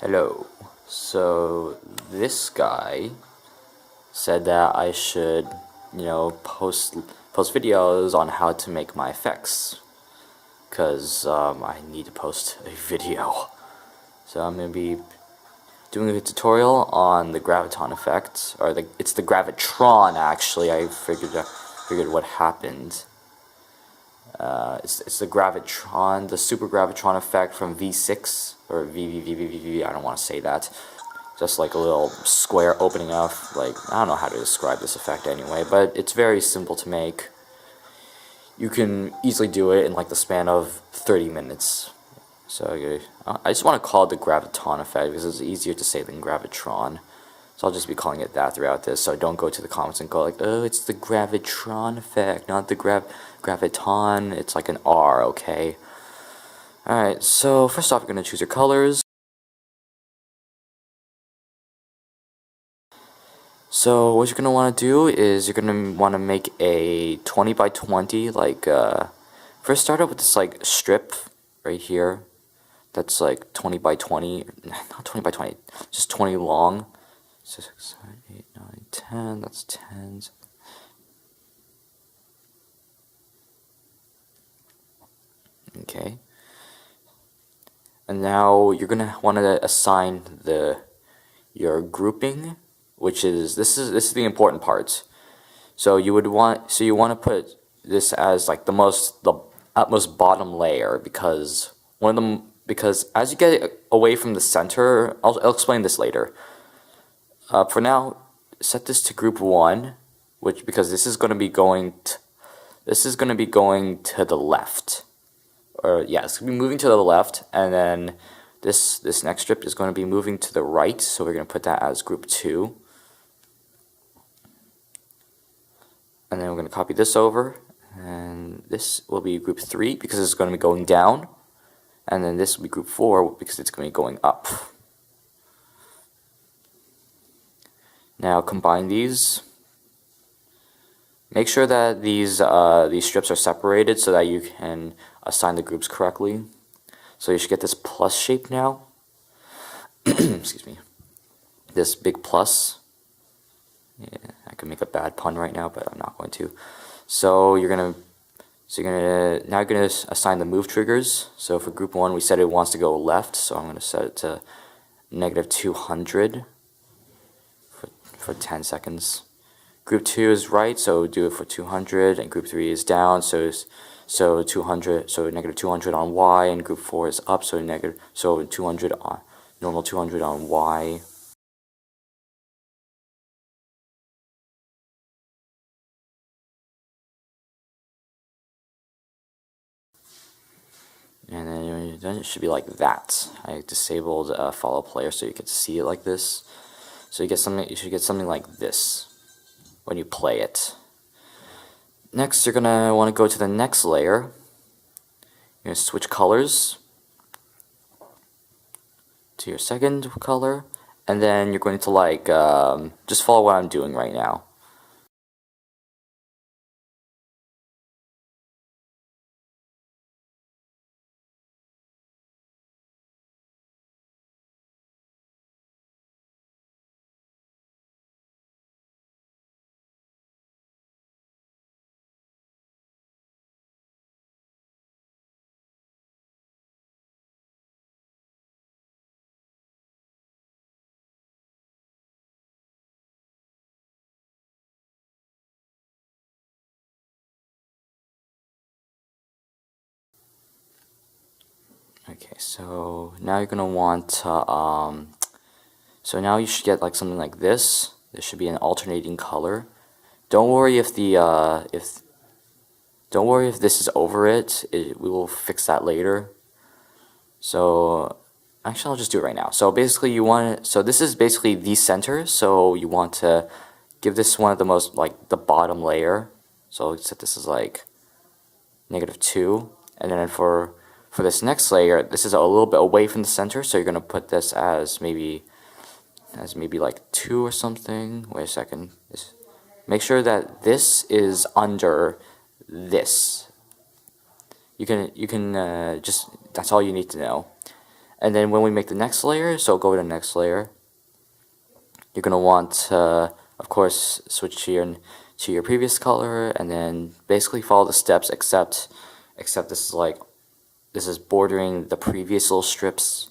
Hello. So this guy said that I should, post videos on how to make my effects, cause I need to post a video. So I'm gonna be doing a tutorial on the Gravitron effect, or it's the Gravitron actually. I figured what happened. It's the Gravitron, the Super Gravitron effect from V6 or VVVVVV. I don't want to say that. Just like a little square opening up. Like, I don't know how to describe this effect anyway, but it's very simple to make. You can easily do it in like the span of 30 minutes. So I just want to call it the Gravitron effect because it's easier to say than Gravitron. So I'll just be calling it that throughout this, so don't go to the comments and go like, oh, it's the Gravitron effect, not the Graviton. It's like an R, okay? Alright, so first off, you're going to choose your colors. So what you're going to want to do is you're going to want to make a 20 by 20, like, first start out with this, like, strip right here. That's like 20 by 20, not 20 by 20, just 20 long. 6, 7, 8, 9, 10, that's 10s. Okay. And now you're gonna want to assign your grouping, which is this is the important part. So you want to put this as like the utmost bottom layer because as you get away from the center, I'll explain this later. For now, set this to group 1, because this is going to be going to the left. Or yeah, it's going to be moving to the left, and then this next strip is going to be moving to the right, so we're going to put that as group 2. And then we're going to copy this over, and this will be group 3 because it's going to be going down, and then this will be group 4 because it's going to be going up. Now combine these. Make sure that these strips are separated so that you can assign the groups correctly. So you should get this plus shape now. Excuse me. This big plus. Yeah, I could make a bad pun right now, but I'm not going to. So you're gonna assign the move triggers. So for group 1, we said it wants to go left, so I'm gonna set it to -200 for 10 seconds. Group 2 is right, so do it for 200, and group 3 is down, so 200, so -200 on Y, and group 4 is up, so 200 on normal 200 on Y. And then it should be like that. I disabled follow player so you can see it like this. So you should get something like this when you play it. Next, you're gonna want to go to the next layer. You're gonna switch colors to your second color, and then you're going to like just follow what I'm doing right now. Okay, so now you're gonna want to so now you should get like something like this. There should be an alternating color. Don't worry if this is over it. We will fix that later. So actually, I'll just do it right now. So basically, this is basically the center. So you want to give this one of the most, like, the bottom layer. So I'll set this as like -2, and then for this next layer, this is a little bit away from the center. So you're gonna put this as maybe like 2 or something. Wait a second. Make sure that this is under this. You can just, that's all you need to know. And then when we make the next layer, so go to the next layer, you're going to want to, of course, switch to your previous color, and then basically follow the steps, except this is bordering the previous little strips.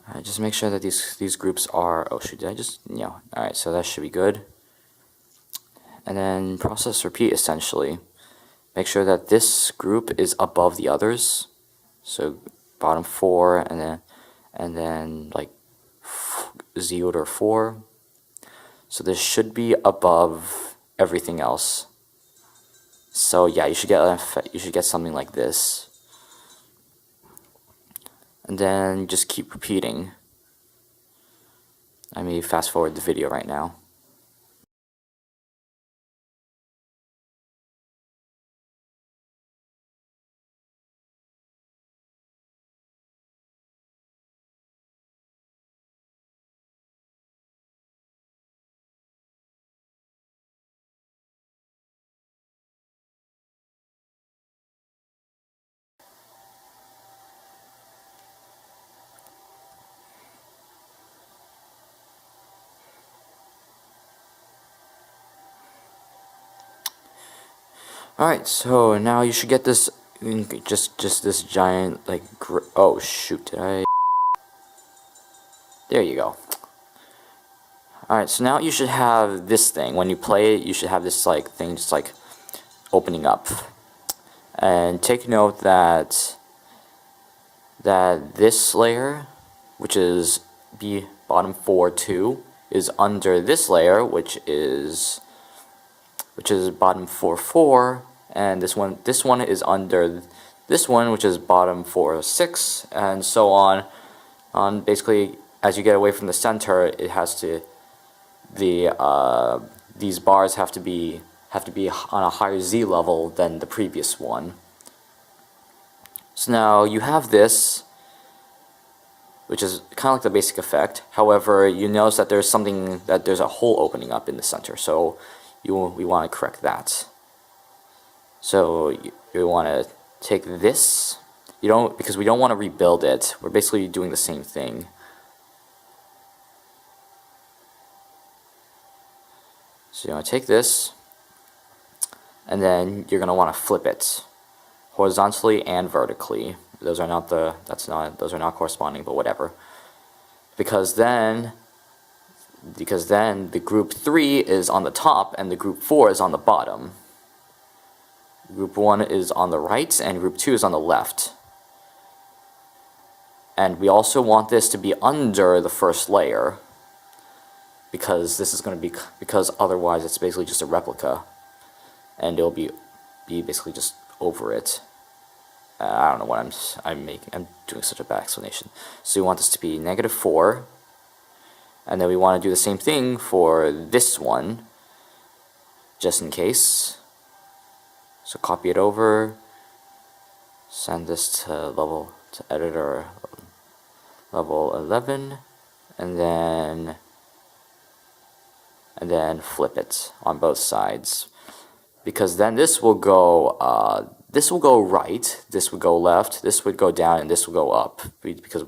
Alright, just make sure that these groups are, oh shoot, did I just, alright, so that should be good. And then process repeat essentially. Make sure that this group is above the others. So bottom 4 and then like Z order 4. So this should be above everything else. So yeah, you should get something like this. And then just keep repeating. I may fast forward the video right now. Alright, so now you should get this, just this giant, like, oh shoot, did I? There you go. Alright, so now you should have this thing. When you play it, you should have this, like, thing just, like, opening up. And take note that this layer, which is bottom 4, 2, is under this layer, which is bottom 4, 4, and this one is under this one, which is bottom 4, 6, and so on. Basically, as you get away from the center, it has to these bars have to be on a higher Z level than the previous one. So now you have this, which is kind of like the basic effect. However, you notice that there's a hole opening up in the center. So we want to correct that. So you want to take this. Because we don't want to rebuild it. We're basically doing the same thing. So you want to take this, and then you're going to want to flip it horizontally and vertically. Those are not corresponding, but whatever. Because then the group 3 is on the top and the group 4 is on the bottom. Group 1 is on the right and group 2 is on the left. And we also want this to be under the first layer, because this is going to be, because otherwise it's basically just a replica, and it'll be basically just over it. I don't know what I'm doing such a bad explanation. So we want this to be -4, and then we want to do the same thing for this one, just in case. So copy it over, send this to editor level 11, and then flip it on both sides, because then this will go right, this would go left, this would go down, and this will go up, because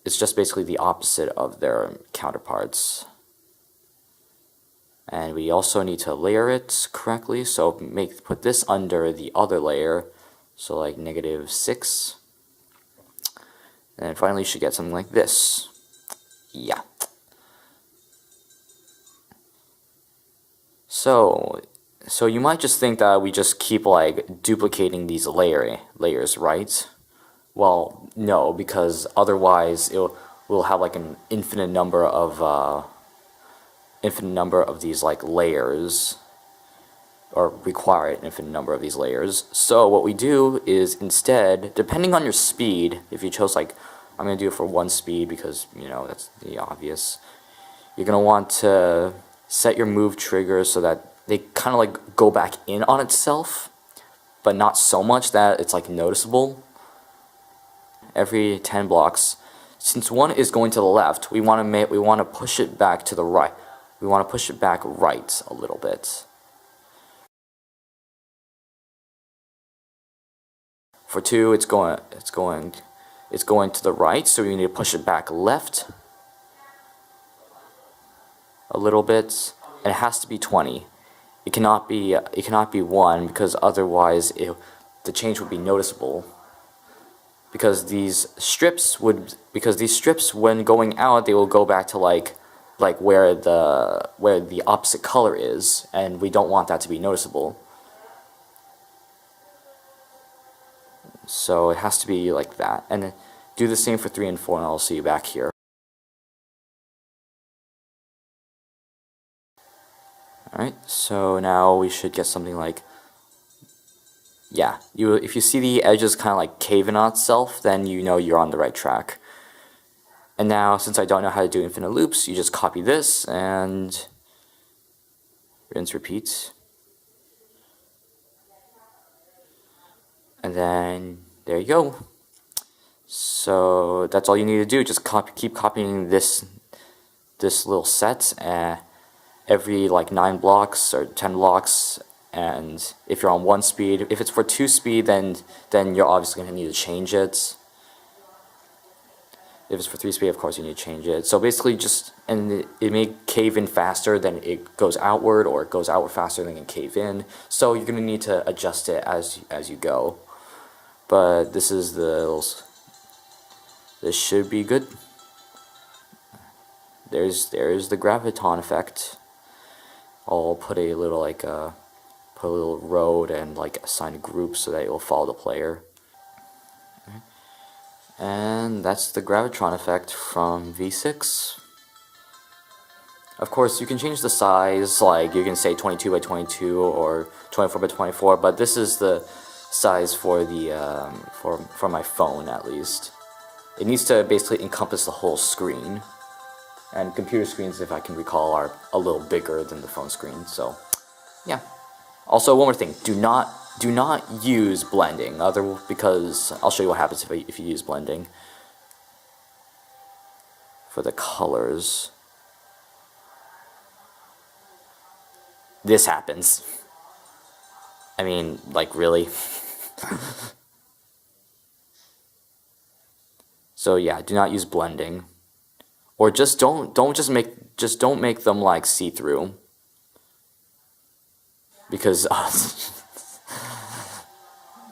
it's just basically the opposite of their counterparts. And we also need to layer it correctly, so put this under the other layer, so like -6. And finally you should get something like this. Yeah. So you might just think that we just keep like duplicating these layers, right? Well, no, because otherwise we'll have like an infinite number of these like layers, or require an infinite number of these layers. So what we do is instead, depending on your speed, if you chose like I'm going to do it for 1 speed because, you know, that's the obvious. You're going to want to set your move triggers so that they kind of like go back in on itself, but not so much that it's like noticeable. Every 10 blocks. Since one is going to the left, we want to push it back to the right. We want to push it back right a little bit. For 2, it's going to the right, so we need to push it back left a little bit, and it has to be 20. It cannot be 1 because otherwise the change would be noticeable. Because these strips when going out, they will go back to like where the opposite color is, and we don't want that to be noticeable. So it has to be like that. And then do the same for 3 and 4, and I'll see you back here. Alright, so now we should get something like, yeah, if you see the edges kind of like caving on itself, then you know you're on the right track. And now, since I don't know how to do infinite loops, you just copy this and rinse, repeat. And then there you go. So that's all you need to do. Just keep copying this little set every like 9 blocks or 10 blocks. And if you're on 1 speed, if it's for 2 speed, then you're obviously going to need to change it. If it's for 3 speed, of course you need to change it. So basically and it may cave in faster than it goes outward, or it goes outward faster than it can cave in. So you're going to need to adjust it as you go. But this should be good. There's the Gravitron effect. I'll put a little put a little road and like assign a group so that it will follow the player. And that's the Gravitron effect from V6. Of course, you can change the size, like you can say 22 by 22 or 24 by 24, but this is the size for the for my phone at least. It needs to basically encompass the whole screen. And computer screens, if I can recall, are a little bigger than the phone screen. So, yeah. Also, one more thing: do not use blending, because I'll show you what happens if you use blending for the colors. This happens. I mean, like, really. So yeah, do not use blending. Or just don't make them like see-through, because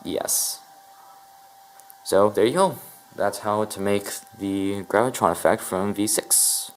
yes. So there you go. That's how to make the Gravitron effect from V6.